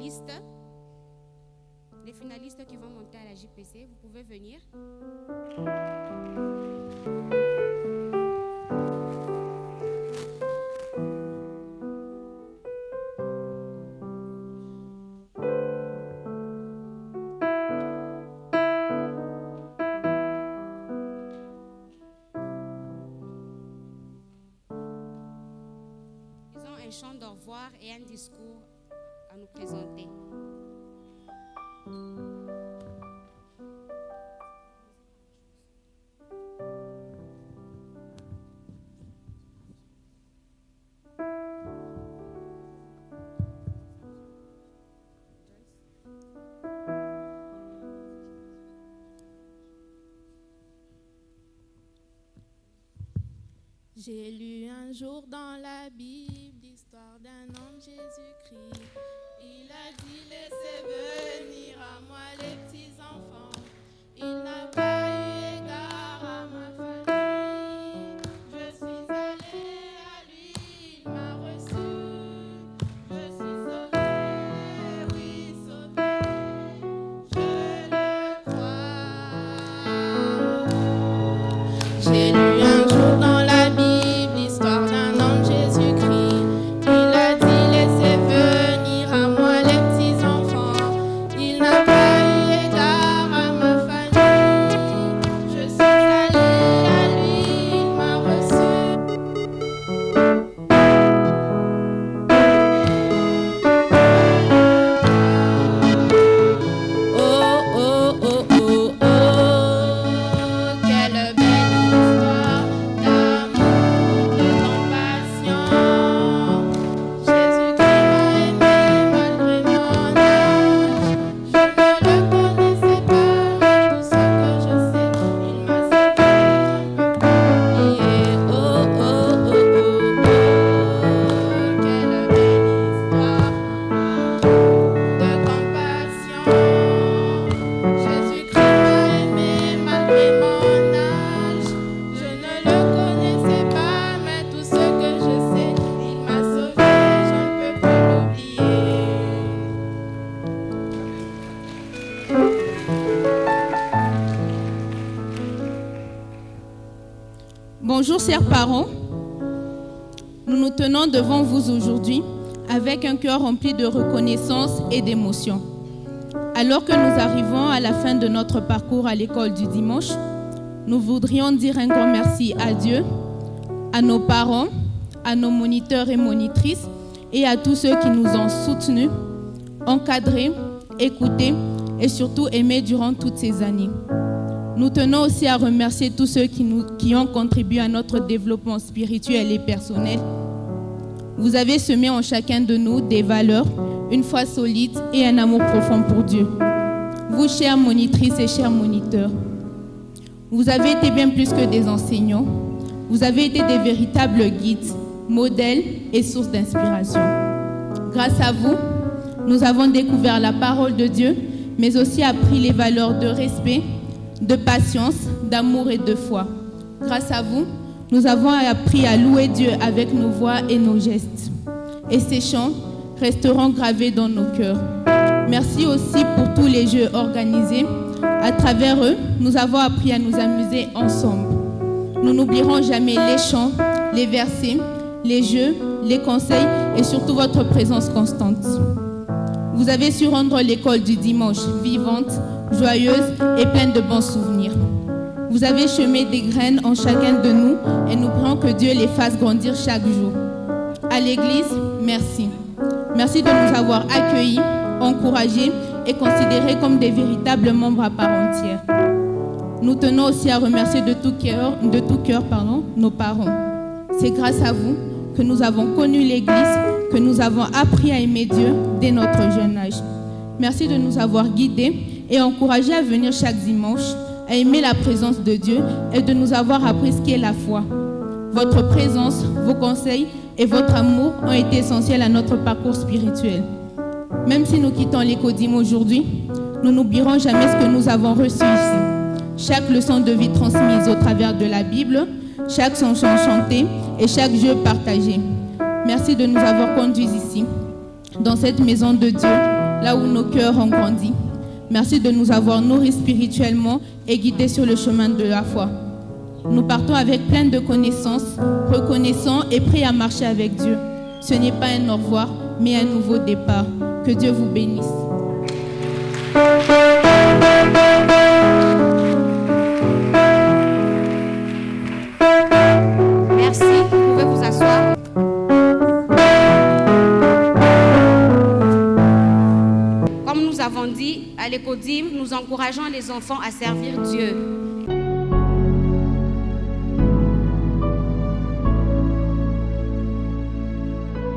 finalistes. Les finalistes qui vont monter à la JPC, vous pouvez venir. Ils ont un chant d'au revoir et un discours à nous présenter. J'ai lu un jour dans la Bible l'histoire d'un homme Jésus-Christ. Il a dit laissez venir à moi les petits enfants. Il n'a pas eu égard à ma famille. Je suis allée à lui, il m'a reçu. Je suis sauvée, oui sauvée. Je le crois. J'ai lu un jour dans la l'histoire d'un homme Jésus-Christ. Il a dit laissez venir à moi les petits enfants. Il n'a pas eu égard à ma famille. Je suis allée à lui, il m'a reçu. Oh, oh, oh, oh, oh, quelle belle histoire d'amour, de compassion. Jésus-Christ m'a aimé malgré mon âge. Je ne le connaissais pas, mais tout ce que je sais, il m'a sauvé, je ne peux pas oublier. Oh, oh, oh, oh, oh, quelle belle histoire de compassion. Jésus-Christ m'a aimé malgré mon âge. Je ne le connaissais pas, mais tout ce que je sais, il m'a sauvé, je ne peux plus l'oublier. Bonjour chers parents, nous nous tenons devant vous aujourd'hui avec un cœur rempli de reconnaissance et d'émotion. Alors que nous arrivons à la fin de notre parcours à l'école du dimanche, nous voudrions dire un grand merci à Dieu, à nos parents, à nos moniteurs et monitrices et à tous ceux qui nous ont soutenus, encadrés, écoutés et surtout aimés durant toutes ces années. Nous tenons aussi à remercier tous ceux qui ont contribué à notre développement spirituel et personnel. Vous avez semé en chacun de nous des valeurs, une foi solide et un amour profond pour Dieu. Vous, chères monitrices et chers moniteurs, vous avez été bien plus que des enseignants. Vous avez été des véritables guides, modèles et sources d'inspiration. Grâce à vous, nous avons découvert la parole de Dieu, mais aussi appris les valeurs de respect, de patience, d'amour et de foi. Grâce à vous, nous avons appris à louer Dieu avec nos voix et nos gestes. Et ces chants resteront gravés dans nos cœurs. Merci aussi pour tous les jeux organisés. À travers eux, nous avons appris à nous amuser ensemble. Nous n'oublierons jamais les chants, les versets, les jeux, les conseils et surtout votre présence constante. Vous avez su rendre l'école du dimanche vivante, joyeuse et pleine de bons souvenirs. Vous avez semé des graines en chacun de nous et nous prions que Dieu les fasse grandir chaque jour. À l'église, merci. Merci de nous avoir accueillis, encouragés et considérés comme des véritables membres à part entière. Nous tenons aussi à remercier de tout cœur, nos parents. C'est grâce à vous que nous avons connu l'église, que nous avons appris à aimer Dieu dès notre jeune âge. Merci de nous avoir guidés et encouragés à venir chaque dimanche, à aimer la présence de Dieu et de nous avoir appris ce qu'est la foi. Votre présence, vos conseils et votre amour ont été essentiels à notre parcours spirituel. Même si nous quittons l'écodim aujourd'hui, nous n'oublierons jamais ce que nous avons reçu ici. Chaque leçon de vie transmise au travers de la Bible, chaque chanson chantée et chaque jeu partagé. Merci de nous avoir conduits ici, dans cette maison de Dieu, là où nos cœurs ont grandi. Merci de nous avoir nourris spirituellement et guidés sur le chemin de la foi. Nous partons avec plein de connaissances, reconnaissants et prêts à marcher avec Dieu. Ce n'est pas un au revoir, mais un nouveau départ. Que Dieu vous bénisse. Merci, vous pouvez vous asseoir. Comme nous avons dit, à l'Écodime, nous encourageons les enfants à servir Dieu.